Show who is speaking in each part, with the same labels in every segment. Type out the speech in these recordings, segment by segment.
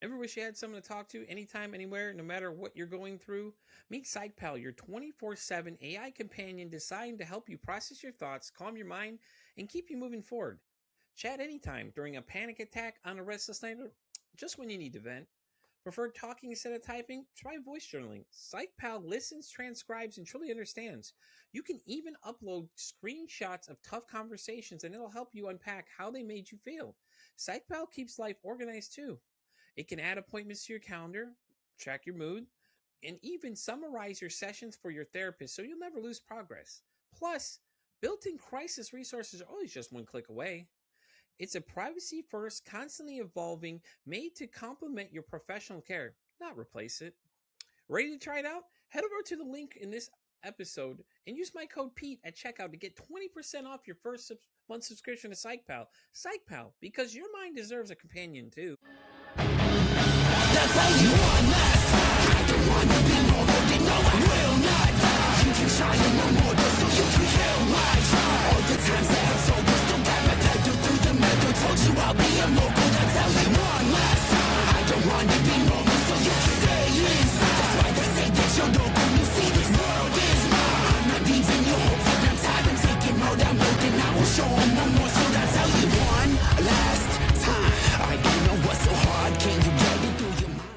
Speaker 1: Ever wish you had someone to talk to anytime, anywhere, no matter what you're going through? Meet PsychPal, your 24/7 AI companion designed to help you process your thoughts, calm your mind, and keep you moving forward. Chat anytime during a panic attack, on a restless night, or just when you need to vent. Prefer talking instead of typing? Try voice journaling. PsychPal listens, transcribes, and truly understands. You can even upload screenshots of tough conversations and it'll help you unpack how they made you feel. PsychPal keeps life organized too. It can add appointments to your calendar, track your mood, and even summarize your sessions for your therapist so you'll never lose progress. Plus, built in crisis resources are always just one click away. It's a privacy first, constantly evolving, made to complement your professional care, not replace it. Ready to try it out? Head over to the link in this episode and use my code Pete at checkout to get 20% off your first month subscription to PsychPal. PsychPal, because your mind deserves a companion too.
Speaker 2: That's all you want last time. I don't want to be normal, you know I will not die. You can try no more, so you can kill my time. All the times that I'm sober, still got my pedal through the metal. Told you I'll be a mogul, that's all you want last time. I don't want to be normal, so you can stay inside. That's why they say that you're local, you see this world is mine. I'm not leaving you hope for them time. I'm taking mode, I'm loading, I will show them one more. So that's all you want last time. I don't know what's so hard, can you get it through your mind?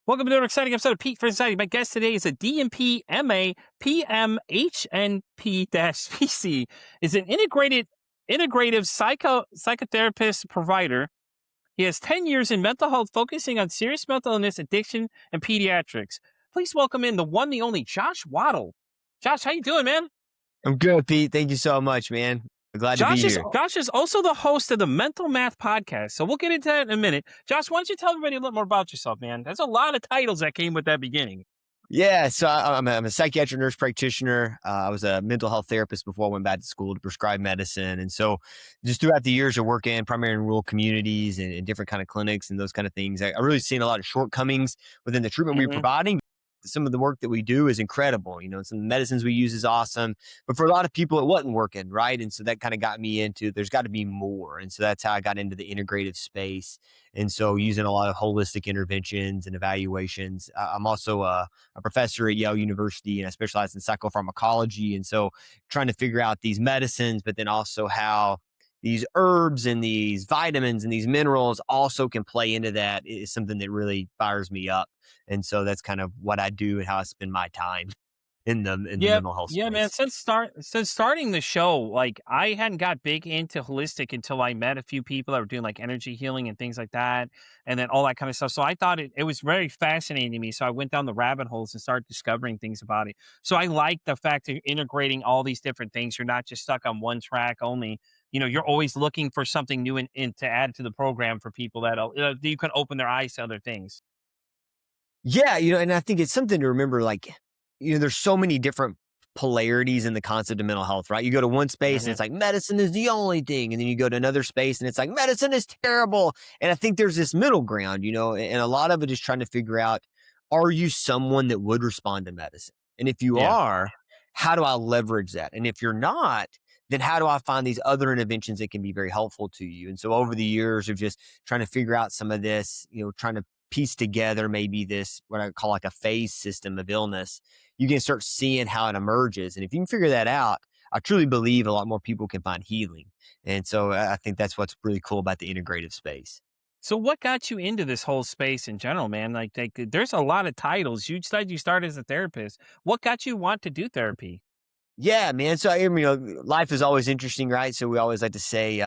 Speaker 3: Welcome to another exciting episode of Pete for Society. My guest today is a DMP MA PMHNP-PC. Is an integrative psychotherapist provider. He has 10 years in mental health, focusing on serious mental illness, addiction, and pediatrics. Please welcome in the one, the only Josh Waddle. Josh, how you doing, man?
Speaker 4: I'm good, Pete. Thank you so much, man. I'm glad to be here.
Speaker 3: Josh is also the host of the Mental Math Podcast, so we'll get into that in a minute. Josh, why don't you tell everybody a little more about yourself, man? There's a lot of titles that came with that beginning.
Speaker 4: Yeah, so I'm a psychiatric nurse practitioner. I was a mental health therapist before I went back to school to prescribe medicine. And so just throughout the years of working primarily in rural communities and different kind of clinics and those kind of things, I really seen a lot of shortcomings within the treatment we're providing. Some of the work that we do is incredible. You know, some of the medicines we use is awesome, but for a lot of people, it wasn't working, right? And so that kind of got me into, there's got to be more. And so that's how I got into the integrative space. And so using a lot of holistic interventions and evaluations. I'm also a professor at Yale University, and I specialize in psychopharmacology. And so trying to figure out these medicines, but then also how these herbs and these vitamins and these minerals also can play into that is something that really fires me up. And so that's kind of what I do and how I spend my time in the mental health space.
Speaker 3: Yeah, man. Since starting the show, like I hadn't got big into holistic until I met a few people that were doing like energy healing and things like that, and then all that kind of stuff. So I thought it was very fascinating to me. So I went down the rabbit holes and started discovering things about it. So I like the fact that you're integrating all these different things. You're not just stuck on one track only. You know, you're always looking for something new in to add to the program for people that you can open their eyes to other things.
Speaker 4: Yeah, you know, and I think it's something to remember, like, you know, there's so many different polarities in the concept of mental health, right? You go to one space and it's like medicine is the only thing. And then you go to another space and it's like medicine is terrible. And I think there's this middle ground, you know, and a lot of it is trying to figure out, are you someone that would respond to medicine? And if you are, how do I leverage that? And if you're not, then how do I find these other interventions that can be very helpful to you? And so over the years of just trying to figure out some of this, you know, trying to piece together maybe this, what I call like a phase system of illness, you can start seeing how it emerges. And if you can figure that out, I truly believe a lot more people can find healing. And so I think that's what's really cool about the integrative space.
Speaker 3: So what got you into this whole space in general, man? Like there's a lot of titles. You said you started as a therapist. What got you want to do therapy?
Speaker 4: Yeah, man. So, you know, life is always interesting, right? So we always like to say,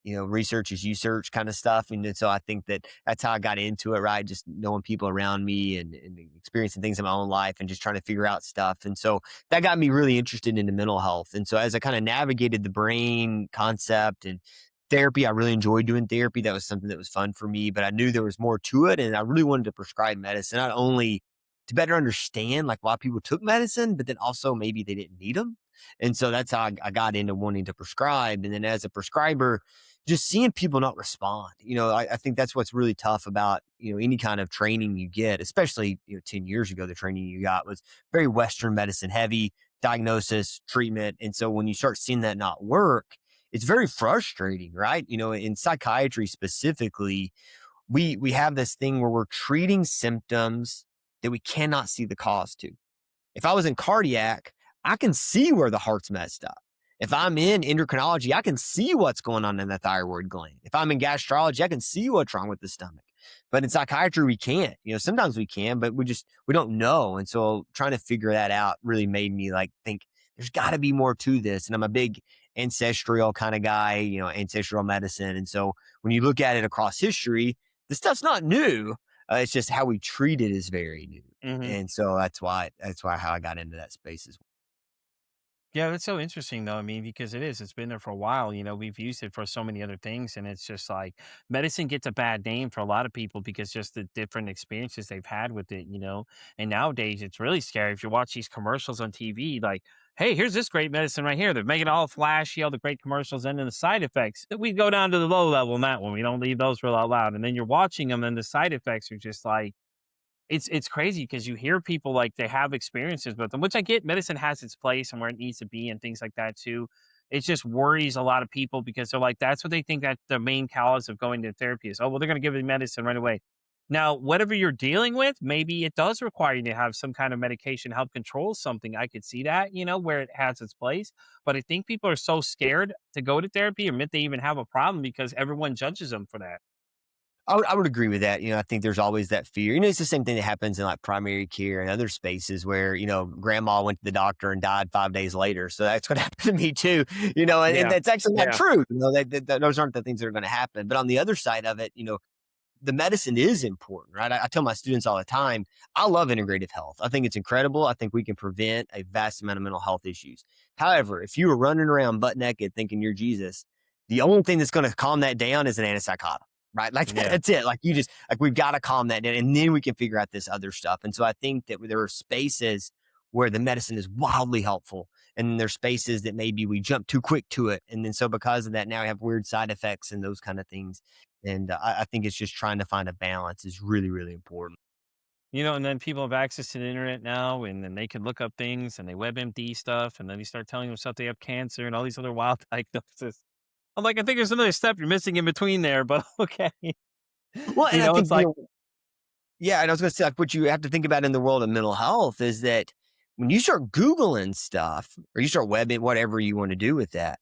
Speaker 4: you know, research is research kind of stuff. And so I think that that's how I got into it, right? Just knowing people around me and experiencing things in my own life and just trying to figure out stuff. And so that got me really interested into mental health. And so as I kind of navigated the brain concept and therapy, I really enjoyed doing therapy. That was something that was fun for me, but I knew there was more to it. And I really wanted to prescribe medicine, not only to better understand like why people took medicine, but then also maybe they didn't need them. And so that's how I got into wanting to prescribe. And then as a prescriber, just seeing people not respond, you know, I think that's what's really tough about, you know, any kind of training you get, especially, you know, 10 years ago, the training you got was very Western medicine heavy, diagnosis, treatment. And so when you start seeing that not work, it's very frustrating, right? You know, in psychiatry specifically, we have this thing where we're treating symptoms that we cannot see the cause to. If I was in cardiac, I can see where the heart's messed up. If I'm in endocrinology, I can see what's going on in the thyroid gland. If I'm in gastrology, I can see what's wrong with the stomach. But in psychiatry, we can't. Sometimes we can, but we don't know. And so trying to figure that out really made me like think there's got to be more to this. And I'm a big ancestral kind of guy, ancestral medicine. And so when you look at it across history, this stuff's not new. It's just how we treat it is very new.
Speaker 3: Hmm.
Speaker 4: And so that's why how I got into that space as well.
Speaker 3: Yeah, that's so interesting though. I mean, because it's been there for a while. We've used it for so many other things, and it's just like medicine gets a bad name for a lot of people because just the different experiences they've had with it. And nowadays, it's really scary if you watch these commercials on TV, like, hey, here's this great medicine right here. They're making it all flashy, all the great commercials, and then the side effects. We go down to the low level in that one. We don't leave those real out loud. And then you're watching them, and the side effects are just like, it's crazy because you hear people like they have experiences with them, which I get. Medicine has its place and where it needs to be and things like that too. It just worries a lot of people because they're like, that's what they think that the main cause of going to therapy is. Oh, well, they're going to give you medicine right away. Now, whatever you're dealing with, maybe it does require you to have some kind of medication to help control something. I could see that, where it has its place. But I think people are so scared to go to therapy or admit they even have a problem because everyone judges them for that.
Speaker 4: I would agree with that. I think there's always that fear. It's the same thing that happens in like primary care and other spaces where, grandma went to the doctor and died 5 days later. So that's what happened to me too, and
Speaker 3: Yeah.
Speaker 4: that's actually not
Speaker 3: Yeah.
Speaker 4: true. Those aren't the things that are going to happen. But on the other side of it, the medicine is important, right? I tell my students all the time, I love integrative health. I think it's incredible. I think we can prevent a vast amount of mental health issues. However, if you were running around butt naked thinking you're Jesus, the only thing that's going to calm that down is an antipsychotic, right? Like
Speaker 3: Yeah.
Speaker 4: that's it. Like we've got to calm that down and then we can figure out this other stuff. And so I think that there are spaces where the medicine is wildly helpful. And then there's spaces that maybe we jump too quick to it. And then so because of that, now we have weird side effects and those kind of things. And I think it's just trying to find a balance is really, really important.
Speaker 3: And then people have access to the internet now, and then they can look up things and they WebMD stuff, and then you start telling themselves they have cancer and all these other wild diagnoses. I'm like, I think there's another step you're missing in between there, but okay.
Speaker 4: Well, and I think,
Speaker 3: It's like,
Speaker 4: yeah, and I was going to say, like, what you have to think about in the world of mental health is that when you start Googling stuff or you start webbing, whatever you want to do with that,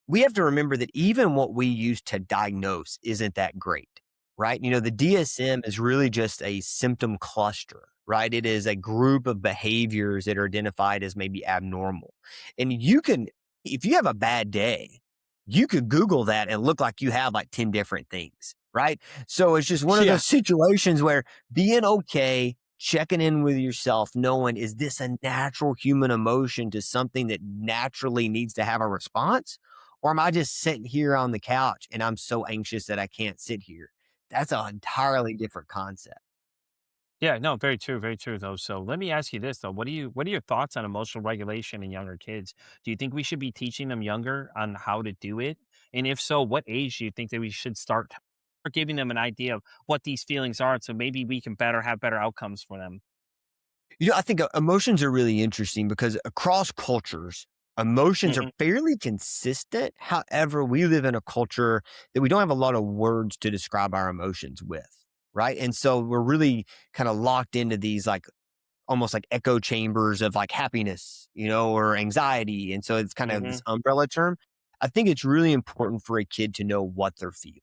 Speaker 4: we have to remember that even what we use to diagnose isn't that great, right? The DSM is really just a symptom cluster, right? It is a group of behaviors that are identified as maybe abnormal. And if you have a bad day, you could Google that and look like you have like 10 different things, right? So it's just one of
Speaker 3: yeah,
Speaker 4: those situations where being okay, checking in with yourself, knowing, is this a natural human emotion to something that naturally needs to have a response? Or am I just sitting here on the couch and I'm so anxious that I can't sit here? That's an entirely different concept.
Speaker 3: yeah, no, very true though. So let me ask you this though. What are your thoughts on emotional regulation in younger kids? Do you think we should be teaching them younger on how to do it? And if so, what age do you think that we should start or giving them an idea of what these feelings are so maybe we can have better outcomes for them?
Speaker 4: I think emotions are really interesting because across cultures, emotions are
Speaker 3: Hmm.
Speaker 4: fairly consistent. However, we live in a culture that we don't have a lot of words to describe our emotions with, right? And so we're really kind of locked into these like almost like echo chambers of like happiness, or anxiety. And so it's kind of
Speaker 3: Hmm.
Speaker 4: this umbrella term. I think it's really important for a kid to know what they're feeling.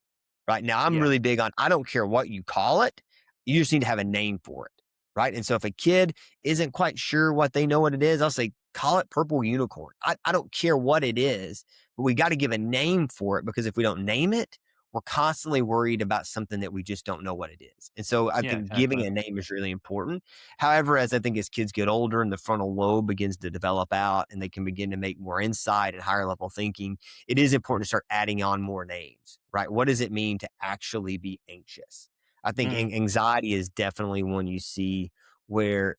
Speaker 4: Right now, I'm
Speaker 3: Yeah.
Speaker 4: really big on I don't care what you call it, you just need to have a name for it. Right. And so if a kid isn't quite sure what they know what it is, I'll say, call it purple unicorn. I don't care what it is, but we got to give a name for it because if we don't name it, we're constantly worried about something that we just don't know what it is. And so I
Speaker 3: Yeah,
Speaker 4: think giving
Speaker 3: exactly.
Speaker 4: a name is really important. However, as kids get older and the frontal lobe begins to develop out and they can begin to make more insight and higher level thinking, it is important to start adding on more names, right? What does it mean to actually be anxious? I think
Speaker 3: Hmm.
Speaker 4: anxiety is definitely one you see where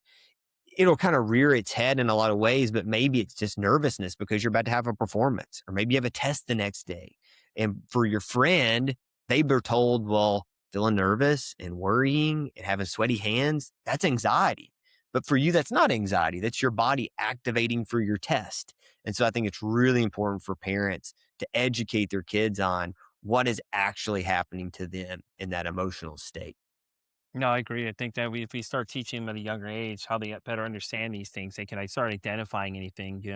Speaker 4: it'll kind of rear its head in a lot of ways, but maybe it's just nervousness because you're about to have a performance, or maybe you have a test the next day. And for your friend, they were told, well, feeling nervous and worrying and having sweaty hands, that's anxiety. But for you, that's not anxiety. That's your body activating for your test. And so I think it's really important for parents to educate their kids on what is actually happening to them in that emotional state.
Speaker 3: No, I agree. I think that if we start teaching them at a younger age how they better understand these things, they can start identifying anything,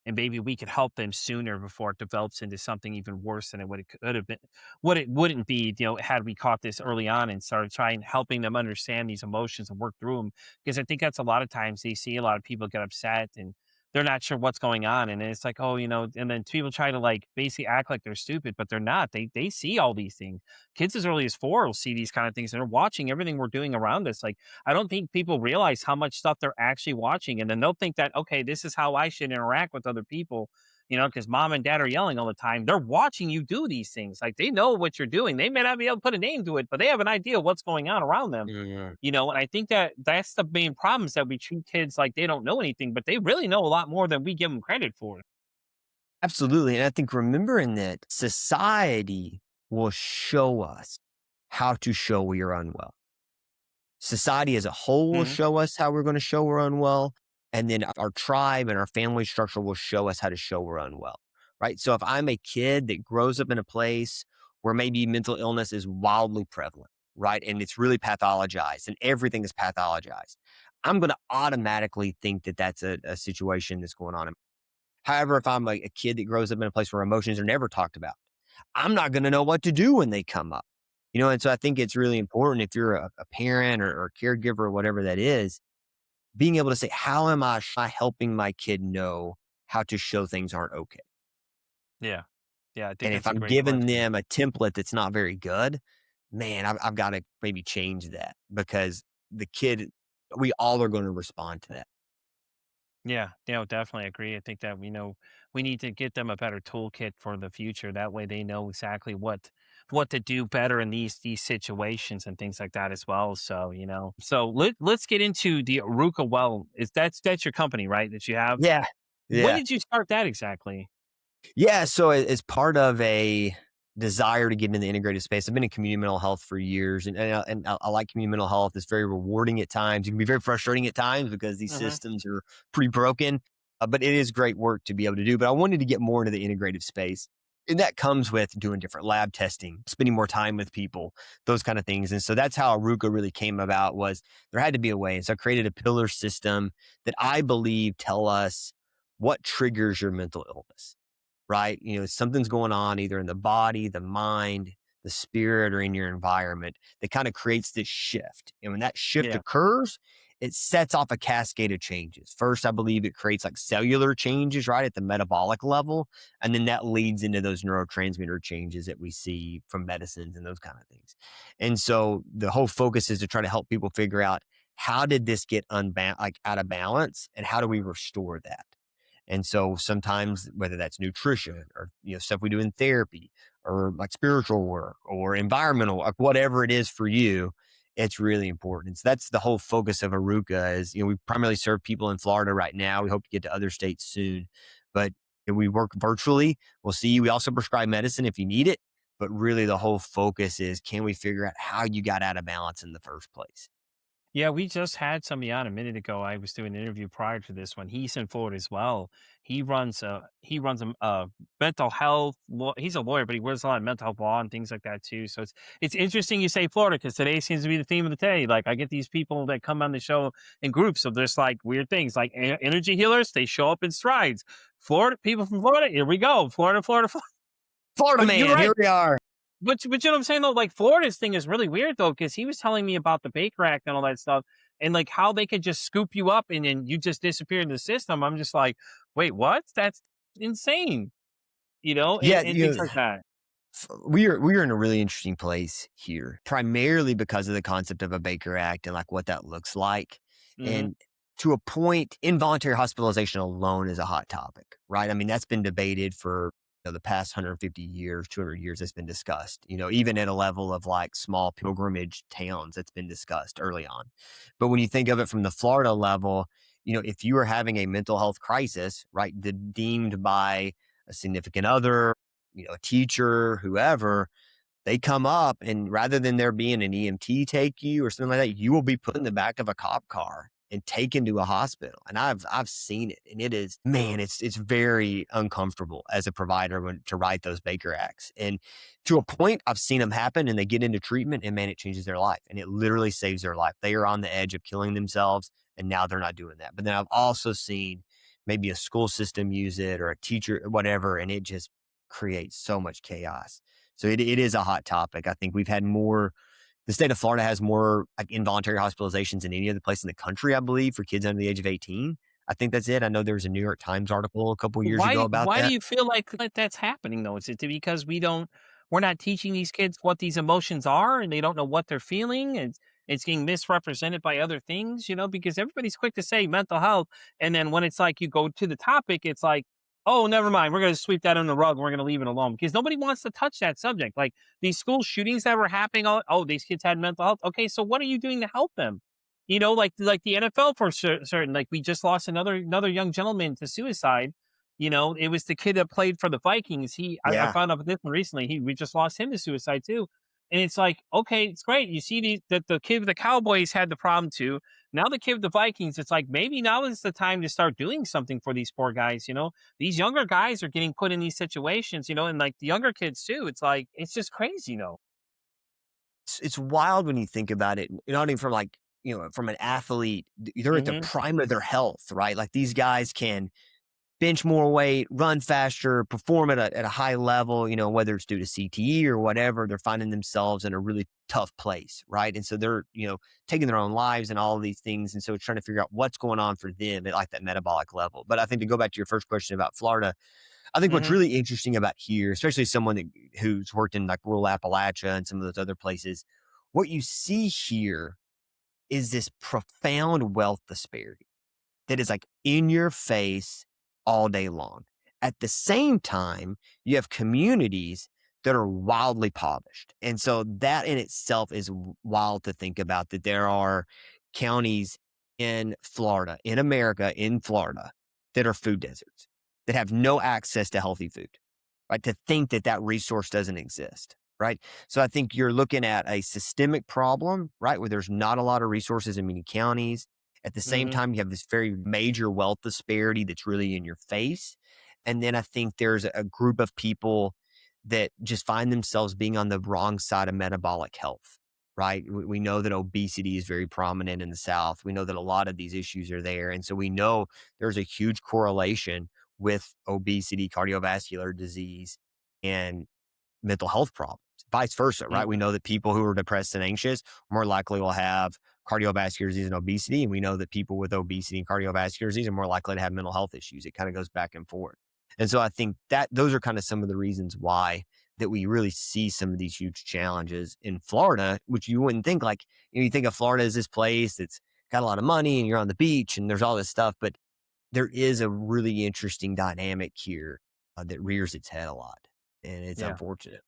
Speaker 3: and maybe we could help them sooner before it develops into something even worse than what it could have been, what it wouldn't be, had we caught this early on and started trying helping them understand these emotions and work through them. Because I think that's a lot of times they see a lot of people get upset and they're not sure what's going on, and it's like, oh, and then people try to like basically act like they're stupid, but they're not. They see all these things. Kids as early as 4 will see these kind of things, and they're watching everything we're doing around us. Like, I don't think people realize how much stuff they're actually watching, and then they'll think that, okay, this is how I should interact with other people, because mom and dad are yelling all the time. They're watching you do these things. Like, they know what you're doing. They may not be able to put a name to it, but they have an idea of what's going on around them.
Speaker 4: Mhm.
Speaker 3: And I think that that's the main problem, is that we treat kids like they don't know anything, but they really know a lot more than we give them credit for.
Speaker 4: Absolutely. And I think remembering that society will show us how to show we are unwell. Society as a whole will
Speaker 3: Mhm.
Speaker 4: show us how we're going to show we're unwell. And then our tribe and our family structure will show us how to show we're unwell. Right. So if I'm a kid that grows up in a place where maybe mental illness is wildly prevalent, right, and it's really pathologized and everything is pathologized, I'm going to automatically think that that's a situation that's going on. However, if I'm a kid that grows up in a place where emotions are never talked about, I'm not going to know what to do when they come up. And so I think it's really important if you're a parent or a caregiver or whatever that is, being able to say, how am I helping my kid know how to show things aren't okay?
Speaker 3: Yeah. Yeah, I think
Speaker 4: And if
Speaker 3: that's a
Speaker 4: I'm
Speaker 3: great
Speaker 4: giving
Speaker 3: question.
Speaker 4: them a template that's not very good, man, I've got to maybe change that because the kid, we all are going to respond to that.
Speaker 3: Yeah, definitely agree. I think that we need to get them a better toolkit for the future. That way they know exactly what to do better in these situations and things like that as well. So let's get into the Aruka Well. Is that's your company, right? That you have.
Speaker 4: Yeah.
Speaker 3: When
Speaker 4: Yeah.
Speaker 3: did you start that exactly?
Speaker 4: Yeah, so as part of a desire to get into the integrated space, I've been in community mental health for years, and I like community mental health. It's very rewarding at times. It can be very frustrating at times because these
Speaker 3: Hmm.
Speaker 4: systems are pretty broken, but it is great work to be able to do. But I wanted to get more into the integrative space. And that comes with doing different lab testing, spending more time with people, those kind of things. And so that's how Aruka really came about. Was there had to be a way. And so I created a pillar system that I believe tell us what triggers your mental illness, right? Something's going on either in the body, the mind, the spirit, or in your environment that kind of creates this shift. And when that shift
Speaker 3: Yeah.
Speaker 4: occurs, it sets off a cascade of changes. First, I believe it creates like cellular changes, right, at the metabolic level. And then that leads into those neurotransmitter changes that we see from medicines and those kind of things. And so the whole focus is to try to help people figure out, how did this get like out of balance, and how do we restore that? And so sometimes, whether that's nutrition or stuff we do in therapy or like spiritual work or environmental, like whatever it is for you, it's really important. So that's the whole focus of Aruka. Is we primarily serve people in Florida right now. We hope to get to other states soon, but we work virtually. We'll see. We also prescribe medicine if you need it, but really the whole focus is, can we figure out how you got out of balance in the first place?
Speaker 3: Yeah, we just had somebody on a minute ago. I was doing an interview prior to this one. He's in Florida as well. He runs a mental health. He's a lawyer, but he wears a lot of mental health law and things like that too. So it's interesting you say Florida, because today seems to be the theme of the day. Like, I get these people that come on the show in groups of just like weird things, like energy healers. They show up in strides. Florida people from Florida. Here we go. Florida, Florida, Florida.
Speaker 4: Florida
Speaker 3: But you're
Speaker 4: man,
Speaker 3: right.
Speaker 4: here we are.
Speaker 3: But you know what I'm saying though? Like, Florida's thing is really weird though, because he was telling me about the Baker Act and all that stuff, and like how they could just scoop you up and then you just disappear in the system. I'm just like, wait, what? That's insane,
Speaker 4: Yeah,
Speaker 3: and things like that.
Speaker 4: we are in a really interesting place here, primarily because of the concept of a Baker Act and like what that looks like.
Speaker 3: Hmm.
Speaker 4: And to a point, involuntary hospitalization alone is a hot topic, right? I mean, that's been debated for the past 150 years, 200 years. It's been discussed, even at a level of like small pilgrimage towns, it's been discussed early on. But when you think of it from the Florida level, if you are having a mental health crisis, right, deemed by a significant other, a teacher, whoever, they come up, and rather than there being an EMT take you or something like that, you will be put in the back of a cop car and taken to a hospital. And I've seen it, and it is, man, it's very uncomfortable as a provider to write those Baker Acts. And to a point, I've seen them happen, and they get into treatment, and man, it changes their life, and it literally saves their life. They are on the edge of killing themselves, and now they're not doing that. But then I've also seen maybe a school system use it, or a teacher, whatever, and it just creates so much chaos. So it is a hot topic. I think we've had more. The state of Florida has more like involuntary hospitalizations than any other place in the country, I believe, for kids under the age of 18. I think that's it. I know there was a New York Times article a couple years ago about
Speaker 3: Why do
Speaker 4: that.
Speaker 3: you feel like that's happening though? Is it because we're not teaching these kids what these emotions are and they don't know what they're feeling, and it's getting misrepresented by other things, because everybody's quick to say mental health, and then when it's like you go to the topic, it's like, oh, never mind, we're going to sweep that under the rug, we're going to leave it alone because nobody wants to touch that subject. Like these school shootings that were happening, oh, these kids had mental health. Okay, so what are you doing to help them? Like the NFL for certain. Like we just lost another young gentleman to suicide. It was the kid that played for the Vikings. I
Speaker 4: Yeah.
Speaker 3: found out this one recently. We just lost him to suicide too. And it's like, okay, it's great. You see that the kid with the Cowboys had the problem too. Now the kid with the Vikings, it's like maybe now is the time to start doing something for these poor guys. These younger guys are getting put in these situations. And like the younger kids too. It's like it's just crazy.
Speaker 4: It's wild when you think about it, not even from like, from an athlete, they're at the
Speaker 3: Hmm.
Speaker 4: prime of their health, right? Like these guys can bench more weight, run faster, perform at a high level, whether it's due to CTE or whatever, they're finding themselves in a really tough place, right? And so they're, taking their own lives and all of these things. And so trying to figure out what's going on for them at like that metabolic level. But I think to go back to your first question about Florida, I think what's
Speaker 3: Hmm.
Speaker 4: really interesting about here, especially someone who's worked in like rural Appalachia and some of those other places, what you see here is this profound wealth disparity that is like in your face all day long. At the same time, you have communities that are wildly impoverished. And so that in itself is wild to think about, that there are counties in Florida, in America, in Florida, that are food deserts, that have no access to healthy food, right? To think that that resource doesn't exist, right? So I think you're looking at a systemic problem, right? Where there's not a lot of resources in many counties. At the same
Speaker 3: Hmm.
Speaker 4: time, you have this very major wealth disparity that's really in your face. And then I think there's a group of people that just find themselves being on the wrong side of metabolic health, right? We know that obesity is very prominent in the South. We know that a lot of these issues are there. And so we know there's a huge correlation with obesity, cardiovascular disease, and mental health problems, vice versa, right? We know that people who are depressed and anxious more likely will have cardiovascular disease and obesity. And we know that people with obesity and cardiovascular disease are more likely to have mental health issues. It kind of goes back and forth. And so I think that those are kind of some of the reasons why that we really see some of these huge challenges in Florida, which you wouldn't think like, you think of Florida as this place that's got a lot of money and you're on the beach and there's all this stuff, but there is a really interesting dynamic here that rears its head a lot. And it's
Speaker 3: Yeah.
Speaker 4: unfortunate.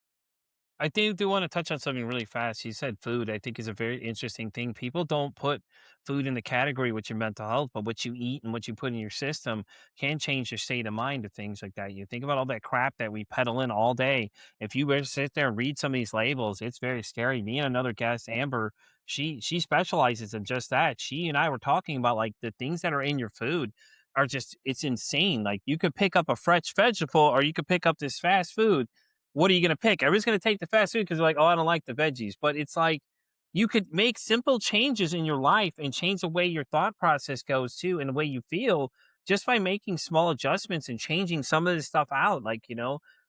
Speaker 3: I do want to touch on something really fast. You said food, I think, is a very interesting thing. People don't put food in the category with your mental health, but what you eat and what you put in your system can change your state of mind to things like that. You think about all that crap that we peddle in all day. If you were to sit there and read some of these labels, it's very scary. Me and another guest, Amber, she specializes in just that. She and I were talking about like the things that are in your food are just it's insane. Like you could pick up a fresh vegetable or you could pick up this fast food. What are you going to pick? Everybody's going to take the fast food because they're like, oh, I don't like the veggies. But it's like you could make simple changes in your life and change the way your thought process goes too and the way you feel just by making small adjustments and changing some of this stuff out. Like,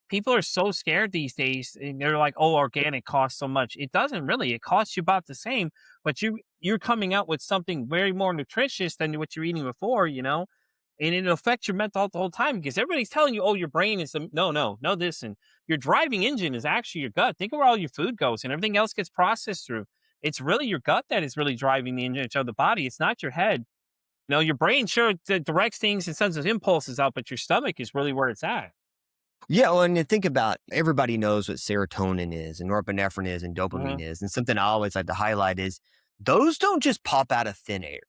Speaker 3: people are so scared these days and they're like, oh, organic costs so much. It doesn't really. It costs you about the same, but you're coming out with something very more nutritious than what you're eating before. And it'll affect your mental health the whole time because everybody's telling you, oh, your brain is no, this and your driving engine is actually your gut. Think of where all your food goes and everything else gets processed through. It's really your gut that is really driving the engine of the body. It's not your head. Your brain sure directs things and sends those impulses out, but your stomach is really where it's at.
Speaker 4: Yeah, well, and you think about everybody knows what serotonin is and norepinephrine is and
Speaker 3: Hmm.
Speaker 4: dopamine is. And something I always like to highlight is those don't just pop out of thin air.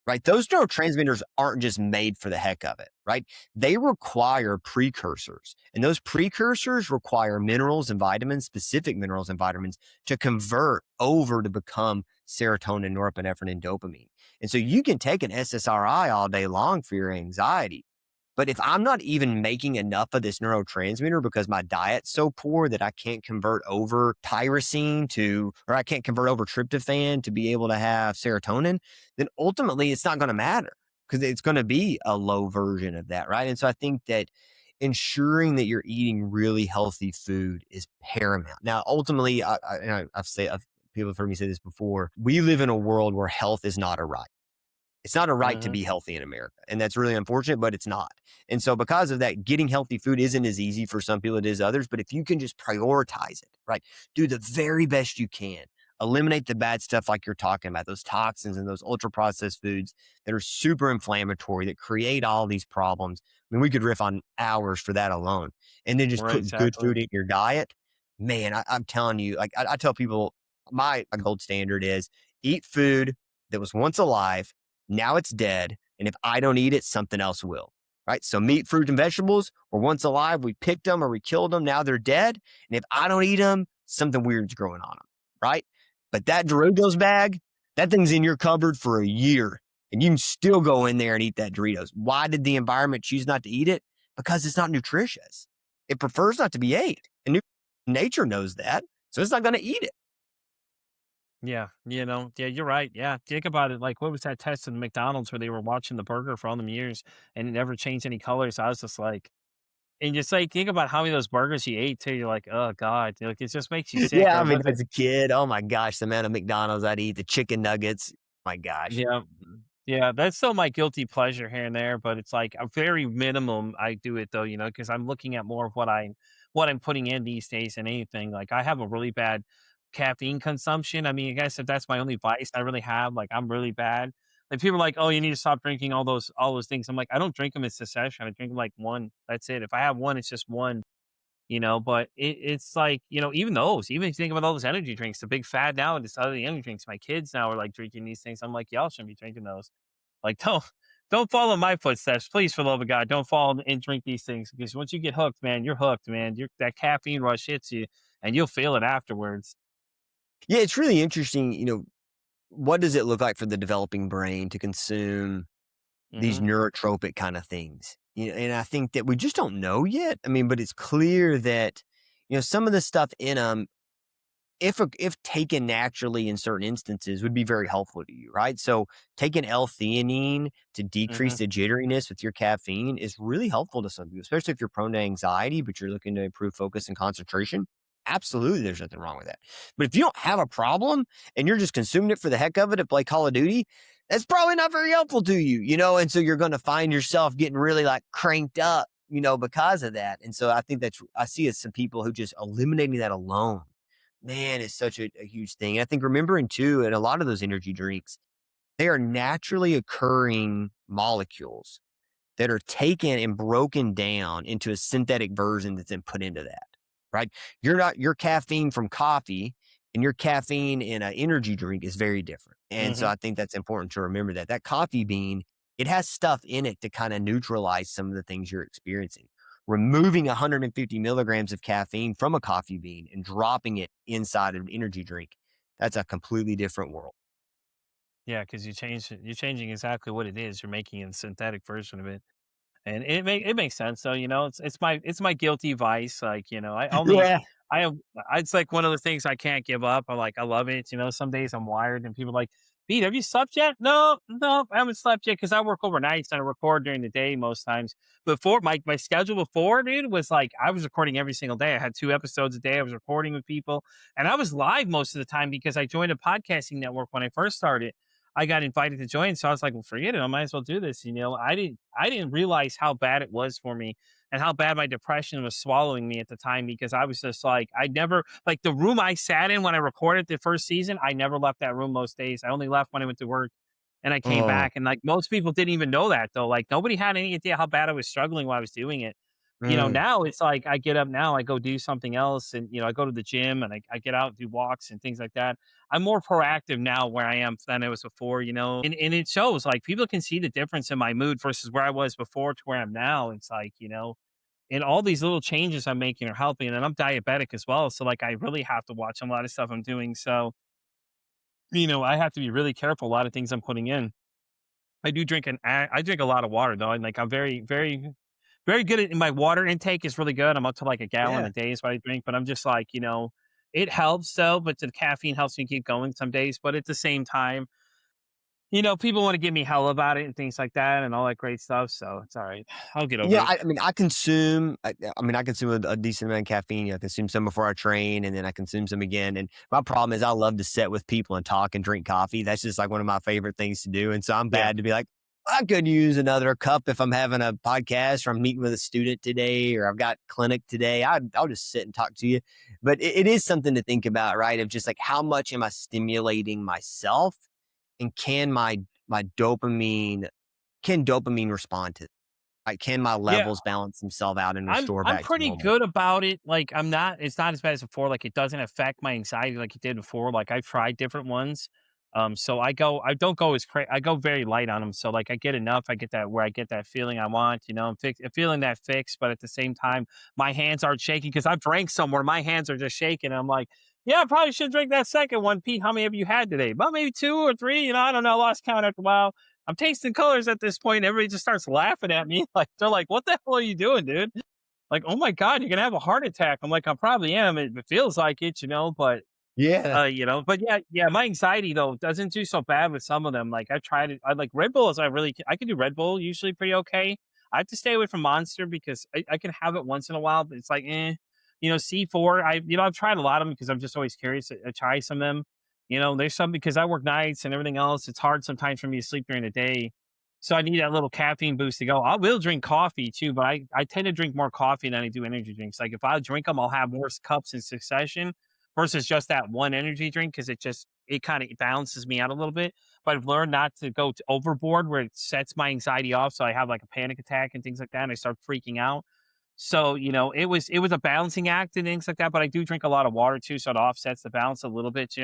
Speaker 4: right? Those neurotransmitters aren't just made for the heck of it, right? They require precursors, and those precursors require minerals and vitamins, specific minerals and vitamins, to convert over to become serotonin, norepinephrine, and dopamine. And so you can take an SSRI all day long for your anxiety. But if I'm not even making enough of this neurotransmitter because my diet's so poor that I can't convert over tyrosine to, or I can't convert over tryptophan to be able to have serotonin, then ultimately it's not going to matter because it's going to be a low version of that. Right. And so I think that ensuring that you're eating really healthy food is paramount. Now, ultimately, people have heard me say this before. We live in a world where health is not a right. It's not a right to
Speaker 3: Mm-hmm.
Speaker 4: be healthy in America. And that's really unfortunate, but it's not. And so because of that, getting healthy food isn't as easy for some people as it is others. But if you can just prioritize it, right? Do the very best you can. Eliminate the bad stuff like you're talking about, those toxins and those ultra processed foods that are super inflammatory, that create all these problems. I mean, we could riff on hours for that alone. And then just
Speaker 3: Right,
Speaker 4: put good
Speaker 3: exactly.
Speaker 4: food in your diet. Man, I'm telling you, like I tell people, my gold standard is eat food that was once alive. Now it's dead. And if I don't eat it, something else will. Right. So meat, fruit, and vegetables were once alive. We picked them or we killed them. Now they're dead. And if I don't eat them, something weird's growing on them. Right. But that Doritos bag, that thing's in your cupboard for a year and you can still go in there and eat that Doritos. Why did the environment choose not to eat it? Because it's not nutritious. It prefers not to be ate. And nature knows that. So it's not going to eat it.
Speaker 3: Yeah, yeah, you're right. Yeah, think about it. Like, what was that test in McDonald's where they were watching the burger for all them years and it never changed any colors? I was just like, and just like think about how many of those burgers you ate too. You're like, oh god, like it just makes you sick.
Speaker 4: Yeah, I
Speaker 3: Or
Speaker 4: mean,
Speaker 3: was it?
Speaker 4: as a kid, oh my gosh, the amount of McDonald's I'd eat, the chicken nuggets, my gosh.
Speaker 3: Yeah, yeah, that's still my guilty pleasure here and there, but it's like a very minimum. I do it though, because I'm looking at more of what I'm putting in these days than anything. Like I have a really bad caffeine consumption. I mean, I guess if that's my only vice I really have, like I'm really bad. Like people are like, oh, you need to stop drinking all those things. I'm like, I don't drink them in succession. I drink them like one. That's it. If I have one, it's just one. But it's like, even those, even if you think about all those energy drinks, the big fad now is other energy drinks. My kids now are like drinking these things. I'm like, y'all shouldn't be drinking those. Like, don't follow my footsteps, please. For the love of God, don't follow and drink these things because once you get hooked, man, you're hooked, man. That caffeine rush hits you, and you'll feel it afterwards.
Speaker 4: Yeah, it's really interesting. What does it look like for the developing brain to consume these
Speaker 3: Hmm.
Speaker 4: neurotropic kind of things? And I think that we just don't know yet. I mean, but it's clear that, some of the stuff in them, if taken naturally in certain instances, would be very helpful to you, right? So taking L-theanine to
Speaker 3: Hmm.
Speaker 4: decrease the jitteriness with your caffeine is really helpful to some people, especially if you're prone to anxiety, but you're looking to improve focus and concentration. Absolutely, there's nothing wrong with that. But if you don't have a problem and you're just consuming it for the heck of it to play Call of Duty, that's probably not very helpful to you. And so you're going to find yourself getting really like cranked up, because of that. And so I think I see it some people who just eliminating that alone, man, it's such a huge thing. And I think remembering too, and a lot of those energy drinks, they are naturally occurring molecules that are taken and broken down into a synthetic version that's then put into that, right? Your caffeine from coffee and your caffeine in an energy drink is very different. And so
Speaker 3: Hmm.
Speaker 4: I think that's important to remember that coffee bean, it has stuff in it to kind of neutralize some of the things you're experiencing. Removing 150 milligrams of caffeine from a coffee bean and dropping it inside of an energy drink, that's a completely different world.
Speaker 3: Yeah, because you're changing exactly what it is. You're making a synthetic version of it. And it makes sense though, it's my guilty vice, like,
Speaker 4: Yeah.
Speaker 3: I have it's like one of the things I can't give up. I love it, some days I'm wired and people are like, "Pete, have you slept yet?" "No, no, I haven't slept yet because I work overnight and I record during the day most times." Before my schedule before, dude, was like I was recording every single day. I had 2 episodes a day. I was recording with people, and I was live most of the time because I joined a podcasting network when I first started. I got invited to join, so I was like, "Well, forget it. I might as well do this." I didn't realize how bad it was for me and how bad my depression was swallowing me at the time because I was just like, I never like the room I sat in when I recorded the first season. I never left that room most days. I only left when I went to work and I came
Speaker 4: Oh,
Speaker 3: back. And like most people didn't even know that though. Like nobody had any idea how bad I was struggling while I was doing it.
Speaker 4: Mm.
Speaker 3: Now it's like I get up now, I go do something else, and I go to the gym and I get out, do walks and things like that. I'm more proactive now where I am than I was before, and it shows like people can see the difference in my mood versus where I was before to where I'm now. It's like, and all these little changes I'm making are helping. And I'm diabetic as well. So like I really have to watch a lot of stuff I'm doing. So, I have to be really careful a lot of things I'm putting in. I drink a lot of water though. And like I'm very, very, very good at my water intake is really good. I'm up to like a gallon
Speaker 4: Yeah.
Speaker 3: a day is what I drink, but I'm just like, it helps though, but the caffeine helps me keep going some days. But at the same time, people want to give me hell about it and things like that and all that great stuff. So it's all right. I'll get over
Speaker 4: Yeah,
Speaker 3: it.
Speaker 4: I mean, I consume a decent amount of caffeine. I consume some before I train, and then I consume some again. And my problem is, I love to sit with people and talk and drink coffee. That's just like one of my favorite things to do. And so I'm
Speaker 3: Yeah.
Speaker 4: bad to be like, I could use another cup if I'm having a podcast or I'm meeting with a student today or I've got clinic today. I'll just sit and talk to you. But it is something to think about, right? Of just like how much am I stimulating myself, and my dopamine respond to, like, can my
Speaker 3: Yeah.
Speaker 4: levels balance themselves out and
Speaker 3: I'm
Speaker 4: restore
Speaker 3: I'm
Speaker 4: back to
Speaker 3: pretty
Speaker 4: normal?
Speaker 3: good about it. Like it's not as bad as before. Like it doesn't affect my anxiety like it did before. Like I've tried different ones. So I don't go as crazy. I go very light on them. So like I get enough. I get that where I get that feeling I want. I'm feeling that fix, but at the same time, my hands aren't shaking because I've drank somewhere. My hands are just shaking. I'm like, yeah, I probably should drink that second one. Pete, how many have you had today? About maybe 2 or 3. I don't know. I lost count after a while. I'm tasting colors at this point. Everybody just starts laughing at me. Like they're like, "What the hell are you doing, dude?" Like, "Oh my god, you're gonna have a heart attack." I'm like, "I probably am. It feels like it, but
Speaker 4: Yeah.
Speaker 3: but yeah, my anxiety though doesn't do so bad with some of them. Like I tried it. I like Red Bull is I can do Red Bull usually pretty okay. I have to stay away from Monster because I can have it once in a while, but it's like, C4. I've tried a lot of them because I'm just always curious to try some of them. There's some because I work nights and everything else. It's hard sometimes for me to sleep during the day. So I need that little caffeine boost to go. I will drink coffee too, but I tend to drink more coffee than I do energy drinks. Like if I drink them, I'll have more cups in succession versus just that one energy drink because it kind of balances me out a little bit. But I've learned not to go overboard where it sets my anxiety off, so I have like a panic attack and things like that, and I start freaking out. So it was a balancing act and things like that. But I do drink a lot of water too, so it offsets the balance a little bit,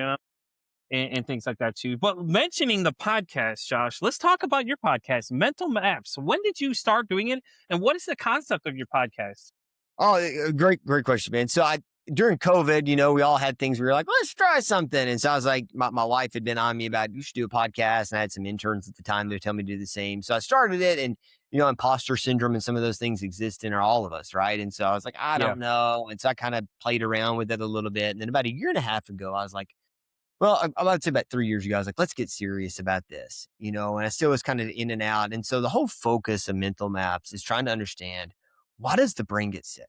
Speaker 3: and things like that too. But mentioning the podcast, Josh, let's talk about your podcast, Mental Maps. When did you start doing it, and what is the concept of your podcast?
Speaker 4: Oh, great question, man. So during COVID, we all had things we were like, let's try something. And so I was like, my wife had been on me about, you should do a podcast. And I had some interns at the time that would tell me to do the same. So I started it, and, imposter syndrome and some of those things exist in all of us. Right. And so I was like, I
Speaker 3: Yeah.
Speaker 4: don't know. And so I kind of played around with it a little bit. And then about a year and a half ago, I was like, well, I would say about 3 years ago, I was like, let's get serious about this, and I still was kind of in and out. And so the whole focus of mental maps is trying to understand, why does the brain get sick?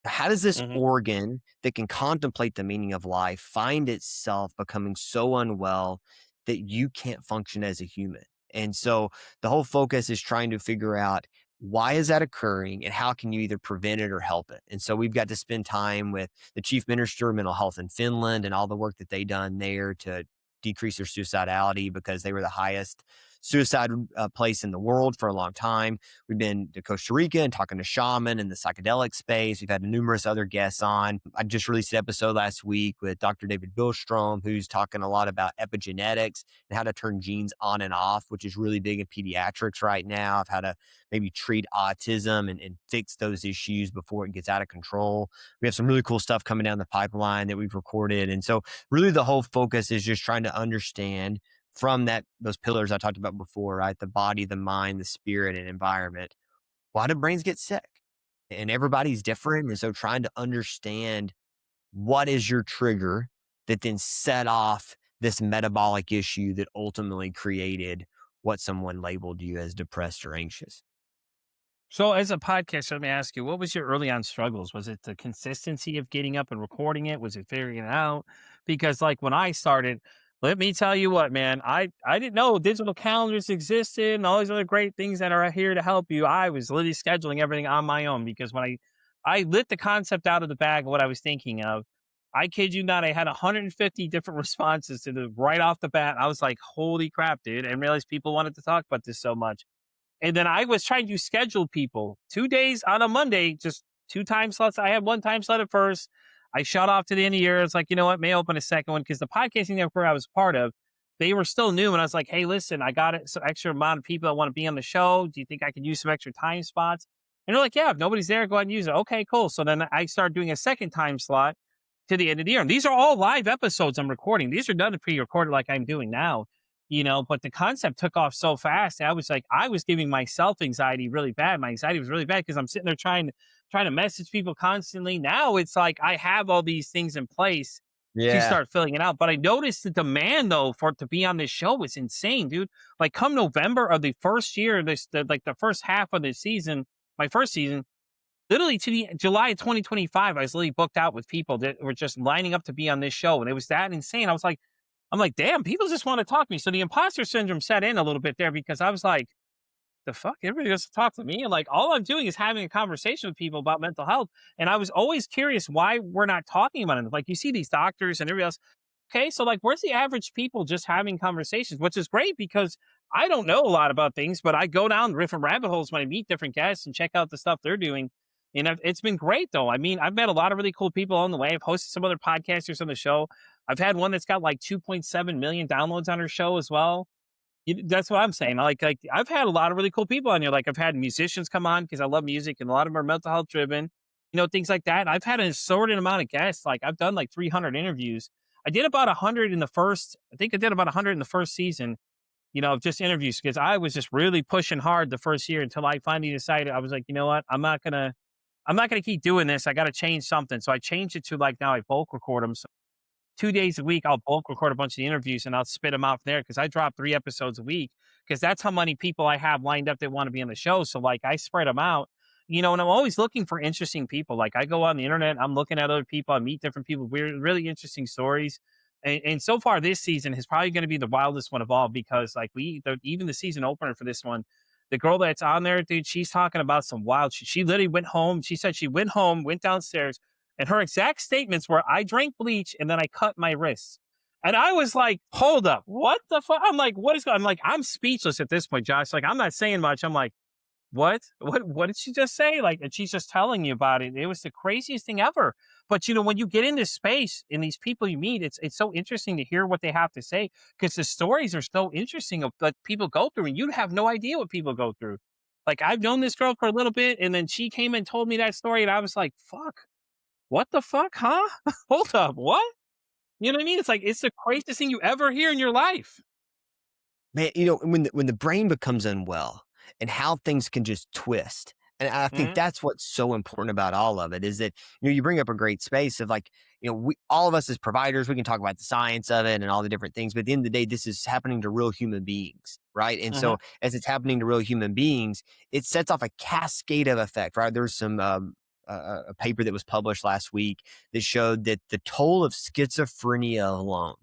Speaker 4: How does this
Speaker 3: Hmm.
Speaker 4: organ that can contemplate the meaning of life find itself becoming so unwell that you can't function as a human? And so the whole focus is trying to figure out, why is that occurring and how can you either prevent it or help it? And so we've got to spend time with the chief minister of mental health in Finland and all the work that they done there to decrease their suicidality, because they were the highest suicide place in the world for a long time. We've been to Costa Rica and talking to shaman in the psychedelic space. We've had numerous other guests on. I just released an episode last week with Dr. David Billstrom, who's talking a lot about epigenetics and how to turn genes on and off, which is really big in pediatrics right now, of how to maybe treat autism and fix those issues before it gets out of control. We have some really cool stuff coming down the pipeline that we've recorded. And so really the whole focus is just trying to understand from those pillars I talked about before, right? The body, the mind, the spirit, and environment. Why do brains get sick? And everybody's different. And so trying to understand, what is your trigger that then set off this metabolic issue that ultimately created what someone labeled you as depressed or anxious.
Speaker 3: So, as a podcast, let me ask you, what was your early on struggles? Was it the consistency of getting up and recording it? Was it figuring it out? Because, like, when I started, let me tell you what, man, I didn't know digital calendars existed and all these other great things that are here to help you. I was literally scheduling everything on my own because when I lit the concept out of the bag of what I was thinking of, I kid you not, I had 150 different responses to the right off the bat. I was like, holy crap, dude. I realized people wanted to talk about this so much. And then I was trying to schedule people 2 days on a Monday, just 2 time slots. I had one time slot at first. I shut off to the end of the year. It's like, you know what, may open a second one because the podcasting network I was part of, they were still new. And I was like, hey, listen, I got some extra amount of people that want to be on the show. Do you think I could use some extra time spots? And they're like, yeah, if nobody's there, go ahead and use it. Okay, cool. So then I started doing a second time slot to the end of the year. And these are all live episodes I'm recording. These are done pre-recorded like I'm doing now, but the concept took off so fast. I was giving myself anxiety really bad. My anxiety was really bad because I'm sitting there trying to message people constantly. Now it's like I have all these things in place to
Speaker 4: Yeah.
Speaker 3: start filling it out. But I noticed the demand though for it to be on this show was insane, dude. Like come November of the first year, the first half of the season, my first season, literally to the July of 2025, I was literally booked out with people that were just lining up to be on this show. And it was that insane. I'm like, damn, people just want to talk to me. So the imposter syndrome set in a little bit there because I was like, the fuck? Everybody wants to talk to me. And like, all I'm doing is having a conversation with people about mental health. And I was always curious why we're not talking about it. Like, you see these doctors and everybody else. Okay, so like, where's the average people just having conversations, which is great because I don't know a lot about things, but I go down different rabbit holes when I meet different guests and check out the stuff they're doing. And it's been great though. I mean, I've met a lot of really cool people on the way. I've hosted some other podcasters on the show. I've had one that's got like 2.7 million downloads on her show as well. That's what I'm saying. Like I've had a lot of really cool people on here. Like I've had musicians come on because I love music and a lot of them are mental health driven, things like that. I've had an assorted amount of guests. Like I've done like 300 interviews. I did about 100 I think I did about 100 in the first season, of just interviews because I was just really pushing hard the first year until I finally decided I was like, you know what? I'm not gonna keep doing this. I got to change something. So I changed it to like now I bulk record them. So 2 days a week, I'll bulk record a bunch of the interviews and I'll spit them out there because I drop 3 episodes a week because that's how many people I have lined up that want to be on the show. So like I spread them out, and I'm always looking for interesting people. Like I go on the internet, I'm looking at other people, I meet different people, weird, really interesting stories. And so far this season is probably going to be the wildest one of all because like even the season opener for this one, the girl that's on there, dude, she's talking about some wild. She literally went home. She said she went home, went downstairs, and her exact statements were, I drank bleach and then I cut my wrists. And I was like, hold up, what the fuck? I'm like, what is going on? I'm like, I'm speechless at this point, Josh. Like, I'm not saying much. I'm like, what did she just say? Like, and she's just telling you about it. It was the craziest thing ever. But when you get into space and these people you meet, it's so interesting to hear what they have to say because the stories are so interesting of what people go through, and you have no idea what people go through. Like, I've known this girl for a little bit, and then she came and told me that story, and I was like, fuck. What the fuck, huh? Hold up, what? You know what I mean? It's like, it's the craziest thing you ever hear in your life.
Speaker 4: Man, when the brain becomes unwell and how things can just twist. And I think that's what's so important about all of it is that, you bring up a great space of like, all of us as providers, we can talk about the science of it and all the different things, but at the end of the day, this is happening to real human beings, right? And so as it's happening to real human beings, it sets off a cascade of effect, right? There's some, a paper that was published last week that showed that the toll of schizophrenia alone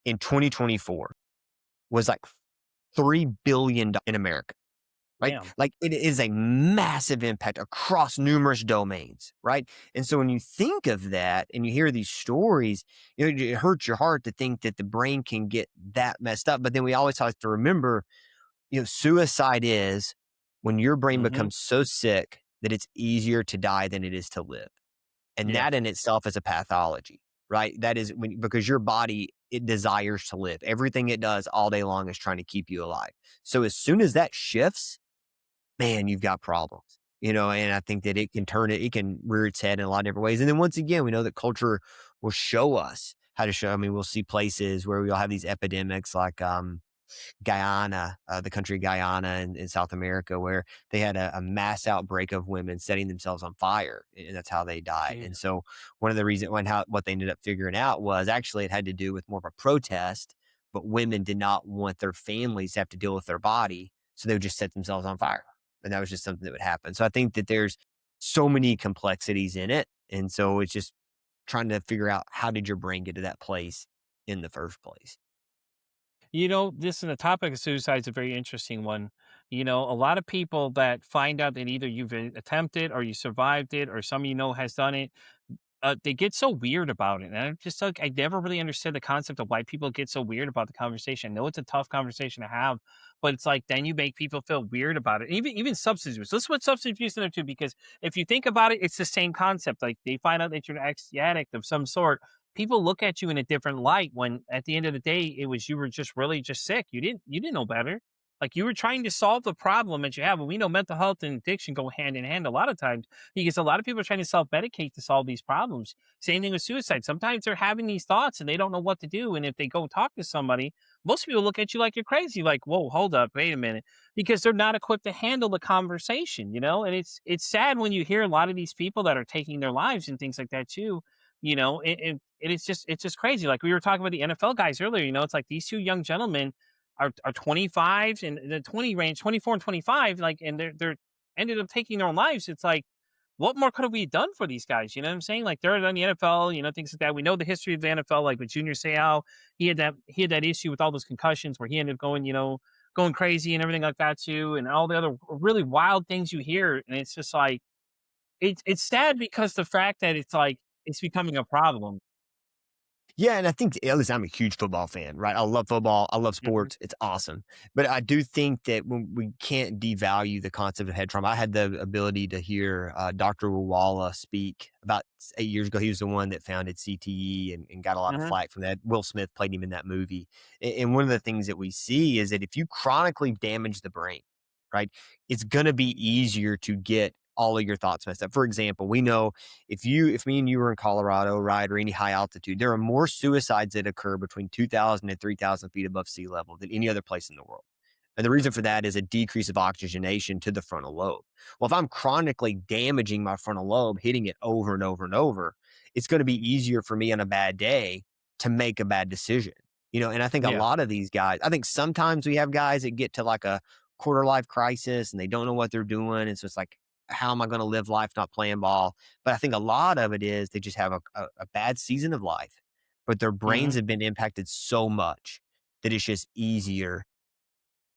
Speaker 4: in 2024 was like $3 billion in America. Right?
Speaker 3: Damn.
Speaker 4: Like it is a massive impact across numerous domains, right? And so when you think of that and you hear these stories, it hurts your heart to think that the brain can get that messed up. But then we always have to remember, suicide is when your brain becomes so sick that it's easier to die than it is to live. And that in itself is a pathology, right? That is because your body, it desires to live. Everything it does all day long is trying to keep you alive. So as soon as that shifts, man, you've got problems, and I think that it can rear its head in a lot of different ways. And then once again, we know that culture will show us how to show. I mean, we'll see places where we'll have these epidemics like Guyana, the country Guyana in South America, where they had a mass outbreak of women setting themselves on fire, and that's how they died.
Speaker 3: Yeah.
Speaker 4: And so one of the reasons what they ended up figuring out was actually it had to do with more of a protest, but women did not want their families to have to deal with their body, so they would just set themselves on fire. And that was just something that would happen. So I think that there's so many complexities in it. And so it's just trying to figure out how did your brain get to that place in the first place.
Speaker 3: The topic of suicide is a very interesting one. A lot of people that find out that either you've attempted or you survived it or some has done it, they get so weird about it, and I'm just like, I never really understood the concept of why people get so weird about the conversation. I know it's a tough conversation to have, but it's like then you make people feel weird about it. Even substance abuse. Let's put substance abuse in there too, because if you think about it, it's the same concept. Like they find out that you're an ex-addict of some sort. People look at you in a different light when at the end of the day, it was you were just really just sick. You didn't know better. Like you were trying to solve the problem that you have. And we know mental health and addiction go hand in hand a lot of times because a lot of people are trying to self medicate to solve these problems. Same thing with suicide. Sometimes they're having these thoughts and they don't know what to do. And if they go talk to somebody, most people look at you like you're crazy, like, whoa, hold up, wait a minute, because they're not equipped to handle the conversation, you know? And it's sad when you hear a lot of these people that are taking their lives and things like that too. It's just crazy. Like we were talking about the NFL guys earlier, it's like these two young gentlemen are 25 and the 20 range, 24 and 25, like, and they're ended up taking their own lives. It's like, what more could have we done for these guys? You know what I'm saying? Like they're in the NFL, things like that. We know the history of the NFL, like with Junior Seau, he had that issue with all those concussions where he ended up going crazy and everything like that too, and all the other really wild things you hear. And it's just like it's sad because the fact that it's like it's becoming a problem.
Speaker 4: Yeah, and I think at least I'm a huge football fan, right? I love football. I love
Speaker 3: Mhm.
Speaker 4: sports. It's awesome. But I do think that when we can't devalue the concept of head trauma. I had the ability to hear Dr. Wawala speak about 8 years ago. He was the one that founded CTE and got a lot of
Speaker 3: Mhm.
Speaker 4: flack from that. Will Smith played him in that movie. And one of the things that we see is that if you chronically damage the brain, right, it's going to be easier to get all of your thoughts messed up. For example, we know if me and you were in Colorado, right, or any high altitude, there are more suicides that occur between 2,000 and 3,000 feet above sea level than any other place in the world. And the reason for that is a decrease of oxygenation to the frontal lobe. Well, if I'm chronically damaging my frontal lobe, hitting it over and over and over, it's going to be easier for me on a bad day to make a bad decision. And I think a
Speaker 3: Yeah.
Speaker 4: lot of these guys, I think sometimes we have guys that get to like a quarter life crisis and they don't know what they're doing. And so it's like, how am I going to live life not playing ball? But I think a lot of it is they just have a bad season of life, but their brains
Speaker 3: Mhm.
Speaker 4: have been impacted so much that it's just easier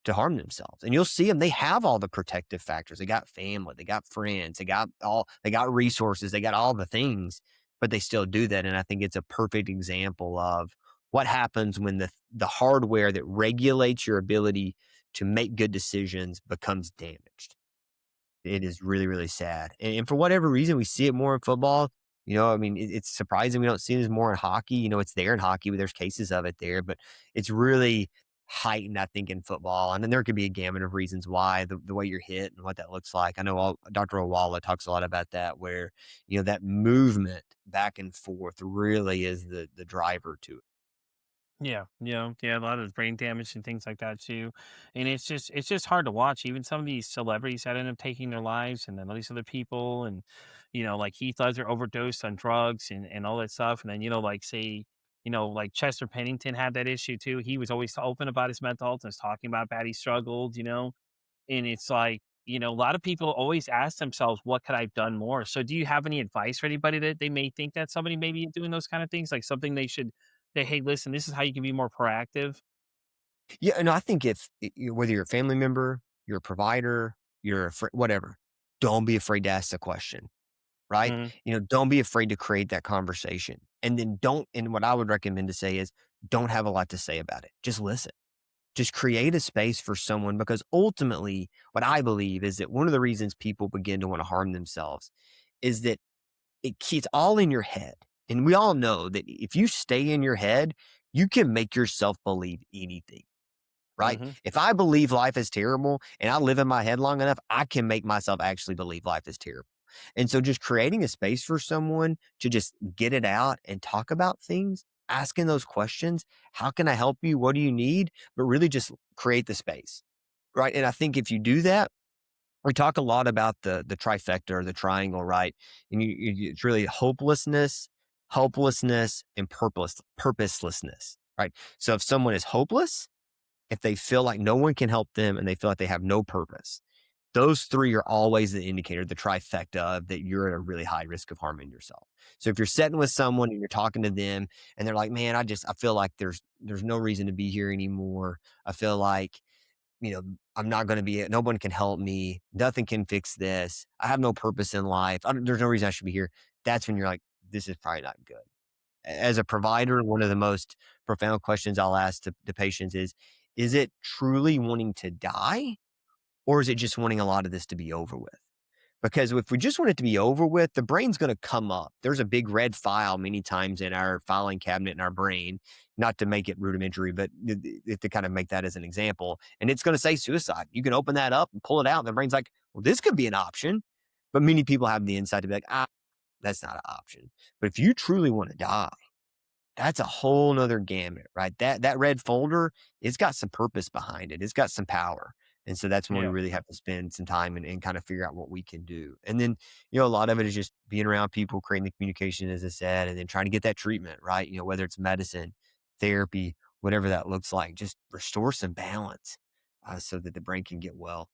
Speaker 4: to harm themselves. And you'll see them, they have all the protective factors. They got family, they got friends, they got resources, they got all the things, but they still do that. And I think it's a perfect example of what happens when the hardware that regulates your ability to make good decisions becomes damaged. It is really, really sad. And for whatever reason, we see it more in football. I mean, it's surprising we don't see it more in hockey. It's there in hockey, but there's cases of it there. But it's really heightened, I think, in football. And then there could be a gamut of reasons why the way you're hit and what that looks like. I know Dr. Owala talks a lot about that, where that movement back and forth really is the driver to it.
Speaker 3: Yeah, yeah, a lot of brain damage and things like that too. And it's just hard to watch. Even some of these celebrities that end up taking their lives, and then all these other people, and like Heath Ledger overdosed on drugs and all that stuff. And then like say, like Chester Pennington had that issue too. He was always open about his mental health and was talking about how bad he struggled. And it's like, a lot of people always ask themselves, what could I have done more? So do you have any advice for anybody that they may think that somebody may be doing those kind of things? Like something they should say, hey, listen, this is how you can be more proactive.
Speaker 4: Yeah, and I think if whether you're a family member, you're a provider, you're a whatever, don't be afraid to ask the question, right?
Speaker 3: Mhm.
Speaker 4: Don't be afraid to create that conversation. And then don't, and what I would recommend to say is don't have a lot to say about it. Just listen. Just create a space for someone because ultimately, what I believe is that one of the reasons people begin to want to harm themselves is that it's all in your head. And we all know that if you stay in your head, you can make yourself believe anything, right?
Speaker 3: Mhm.
Speaker 4: If I believe life is terrible and I live in my head long enough, I can make myself actually believe life is terrible. And so just creating a space for someone to just get it out and talk about things, asking those questions, how can I help you? What do you need? But really just create the space. Right. And I think if you do that, we talk a lot about the trifecta or the triangle, right? And it's really hopelessness, and purposelessness, right? So if someone is hopeless, if they feel like no one can help them and they feel like they have no purpose, those three are always the indicator, the trifecta of that you're at a really high risk of harming yourself. So if you're sitting with someone and you're talking to them and they're like, man, I feel like there's no reason to be here anymore. I feel like, I'm not going to be, no one can help me. Nothing can fix this. I have no purpose in life. There's no reason I should be here. That's when you're like, this is probably not good. As a provider, one of the most profound questions I'll ask to patients is it truly wanting to die, or is it just wanting a lot of this to be over with? Because if we just want it to be over with, the brain's going to come up. There's a big red file many times in our filing cabinet in our brain, not to make it rudimentary, but to kind of make that as an example. And it's going to say suicide. You can open that up and pull it out, and the brain's like, well, this could be an option. But many people have the insight to be like, that's not an option. But if you truly want to die, that's a whole nother gamut, right? That red folder, it's got some purpose behind it. It's got some power. And so that's when we
Speaker 3: Yeah.
Speaker 4: really have to spend some time and kind of figure out what we can do. And then, a lot of it is just being around people, creating the communication, as I said, and then trying to get that treatment, right? Whether it's medicine, therapy, whatever that looks like, just restore some balance so that the brain can get well.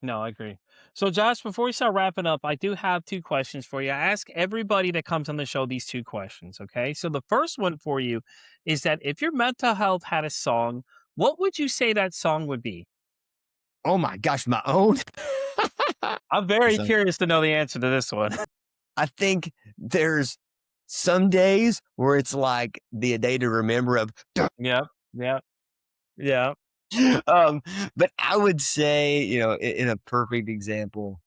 Speaker 3: No, I agree. So, Josh, before we start wrapping up, I do have two questions for you. I ask everybody that comes on the show these two questions. Okay. So, the first one for you is that if your mental health had a song, what would you say that song would be?
Speaker 4: Oh my gosh, my own.
Speaker 3: I'm very
Speaker 4: So
Speaker 3: curious to know the answer to this one.
Speaker 4: I think there's some days where it's like the a day to remember of,
Speaker 3: Yep. Yep. Yeah.
Speaker 4: um, but I would say, in a perfect example,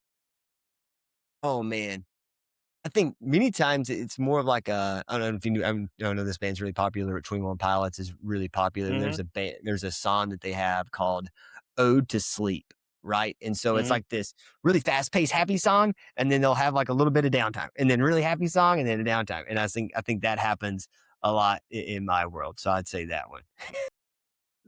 Speaker 4: oh man, I think many times it's more of like I don't know if you knew, I don't know this band's really popular, but 21 Pilots is really popular.
Speaker 3: Hmm.
Speaker 4: There's a song that they have called Ode to Sleep, right? And so it's
Speaker 3: Hmm.
Speaker 4: like this really fast paced, happy song, and then they'll have like a little bit of downtime, and then really happy song, and then a downtime. And I think that happens a lot in my world. So I'd say that one.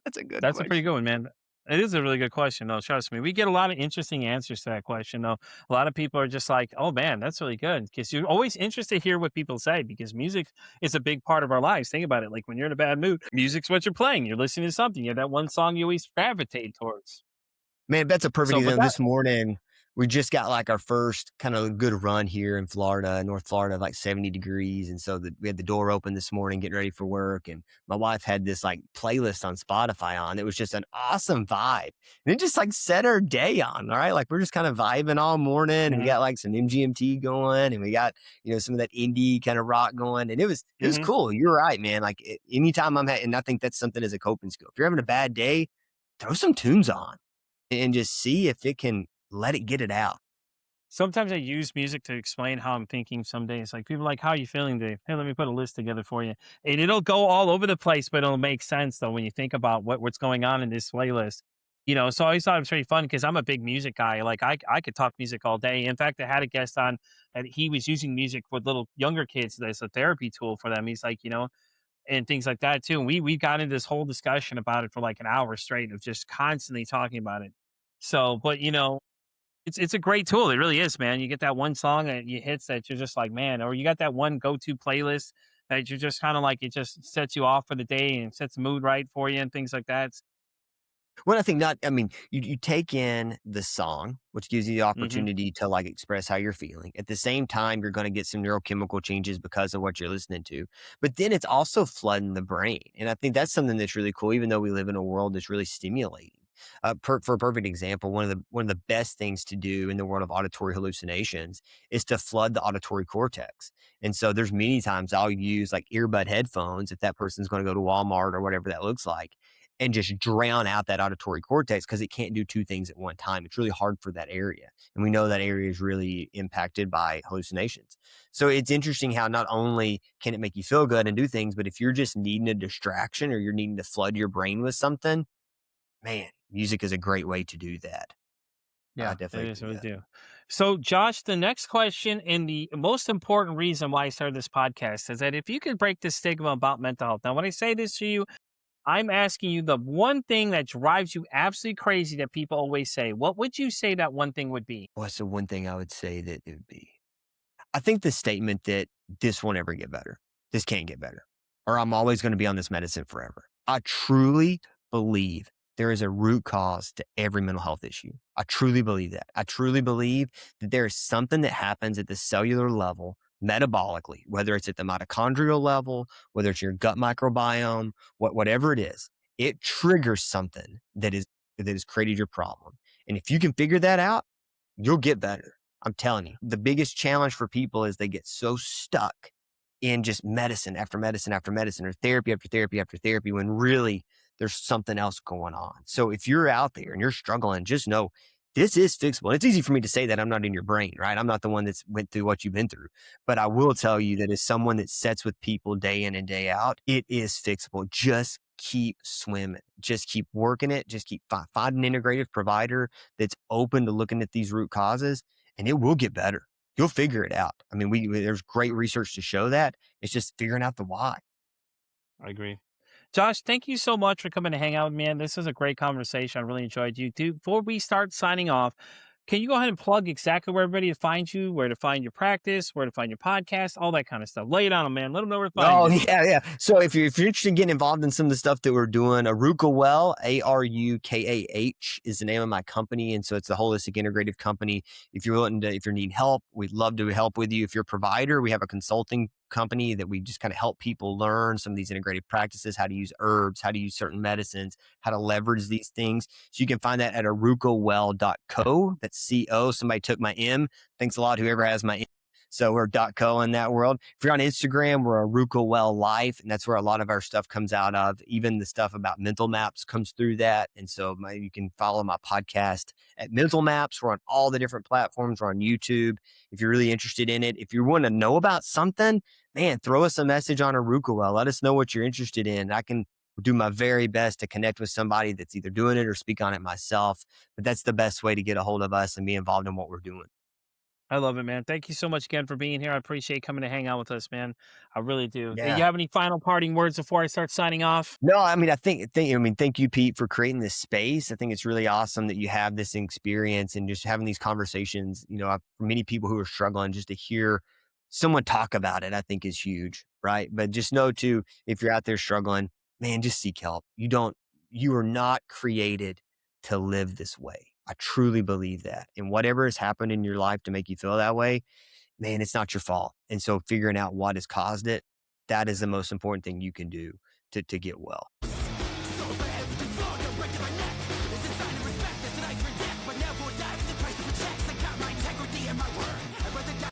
Speaker 4: That's a good
Speaker 3: That's a pretty
Speaker 4: question.
Speaker 3: good one, man. It is a really good question, though. Trust me. We get a lot of interesting answers to that question, though. A lot of people are just like, oh, man, that's really good. Because you're always interested to hear what people say because music is a big part of our lives. Think about it. Like when you're in a bad mood, music's what you're playing. You're listening to something. You have that one song you always gravitate towards.
Speaker 4: Man, that's a perfect
Speaker 3: So, but
Speaker 4: example.
Speaker 3: that,
Speaker 4: This morning, we just got like our first kind of good run here in Florida, North Florida, like 70 degrees. And so we had the door open this morning, getting ready for work. And my wife had this like playlist on Spotify on. It was just an awesome vibe. And it just like set our day on. All right. Like we're just kind of vibing all morning. And we
Speaker 3: hmm
Speaker 4: got like some MGMT going, and we got, some of that indie kind of rock going. And it was
Speaker 3: hmm
Speaker 4: cool. You're right, man. Like anytime and I think that's something as a coping skill. If you're having a bad day, throw some tunes on and just see if it can let it get it out.
Speaker 3: sometimes I use music to explain how I'm thinking some days. Like people are like, how are you feeling, Dave? Hey, let me put a list together for you. And it'll go all over the place, but it'll make sense though when you think about what's going on in this playlist. So I always thought it was pretty fun because I'm a big music guy. Like I could talk music all day. In fact, I had a guest on and he was using music with little younger kids as a therapy tool for them. He's like, and things like that too. And we got into this whole discussion about it for like an hour straight of just constantly talking about it. So, but it's a great tool. It really is, man. You get that one song that you hits that you're just like, man, or you got that one go-to playlist that you're just kind of like it just sets you off for the day and sets the mood right for you and things like that.
Speaker 4: Well, I think not. I mean, you take in the song, which gives you the
Speaker 3: Mm-hmm.
Speaker 4: opportunity to like express how you're feeling. At the same time, you're going to get some neurochemical changes because of what you're listening to. But then it's also flooding the brain, and I think that's something that's really cool. Even though we live in a world that's really stimulating. For a perfect example, one of the best things to do in the world of auditory hallucinations is to flood the auditory cortex. And so there's many times I'll use like earbud headphones if that person's going to go to Walmart or whatever that looks like and just drown out that auditory cortex because it can't do two things at one time. It's really hard for that area. And we know that area is really impacted by hallucinations. So it's interesting how not only can it make you feel good and do things, but if you're just needing a distraction or you're needing to flood your brain with something, man, music is a great way to do that. I
Speaker 3: Yeah, it
Speaker 4: definitely
Speaker 3: is.
Speaker 4: agree
Speaker 3: Really
Speaker 4: with that.
Speaker 3: do. So, Josh, the next question and the most important reason why I started this podcast is that if you could break the stigma about mental health. Now, when I say this to you, I'm asking you the one thing that drives you absolutely crazy that people always say. What would you say that one thing would be?
Speaker 4: What's the one thing I would say that it would be? I think the statement that this won't ever get better, this can't get better, or I'm always going to be on this medicine forever. I truly believe there is a root cause to every mental health issue. I truly believe that. I truly believe that there is something that happens at the cellular level metabolically, whether it's at the mitochondrial level, whether it's your gut microbiome, whatever it is, it triggers something that has created your problem. And if you can figure that out, you'll get better. I'm telling you, the biggest challenge for people is they get so stuck in just medicine after medicine after medicine, or therapy after therapy after therapy, when really there's something else going on. So if you're out there and you're struggling, just know this is fixable. It's easy for me to say that. I'm not in your brain, right? I'm not the one that's went through what you've been through. But I will tell you that as someone that sits with people day in and day out, it is fixable. Just keep swimming. Just keep working it. Just keep find an integrative provider that's open to looking at these root causes, and it will get better. You'll figure it out. I mean, there's great research to show that. It's just figuring out the why.
Speaker 3: I agree. Josh, thank you so much for coming to hang out with me, man. This was a great conversation. I really enjoyed you. Dude, before we start signing off, can you go ahead and plug exactly where everybody to find you, where to find your practice, where to find your podcast, all that kind of stuff? Lay it on them, man. Let them know where to find
Speaker 4: Oh,
Speaker 3: you.
Speaker 4: yeah. So if you're interested in getting involved in some of the stuff that we're doing, Aruka Well, ARUKAH is the name of my company. And so it's a holistic integrative company. If you're if you need help, we'd love to help with you. If you're a provider, we have a consulting company that we just kind of help people learn some of these integrative practices, how to use herbs, how to use certain medicines, how to leverage these things. So you can find that at arukawell.co. That's CO. Somebody took my M. Thanks a lot, whoever has my M. So we're .co in that world. If you're on Instagram, we're Aruka Well Life, and that's where a lot of our stuff comes out of. Even the stuff about mental maps comes through that. And so you can follow my podcast at Mental Maps. We're on all the different platforms. We're on YouTube. If you're really interested in it, if you want to know about something, man, throw us a message on Aruka Well. Let us know what you're interested in. I can do my very best to connect with somebody that's either doing it or speak on it myself. But that's the best way to get a hold of us and be involved in what we're doing.
Speaker 3: I love it, man. Thank you so much again for being here. I appreciate coming to hang out with us, man. I really do. Do
Speaker 4: Yeah.
Speaker 3: you have any final parting words before I start signing off?
Speaker 4: No, I mean, thank you, Pete, for creating this space. I think it's really awesome that you have this experience and just having these conversations. For many people who are struggling, just to hear someone talk about it, I think is huge, right? But just know too, if you're out there struggling, man, just seek help. You are not created to live this way. I truly believe that. And whatever has happened in your life to make you feel that way, man, it's not your fault. And so figuring out what has caused it, that is the most important thing you can do to get well.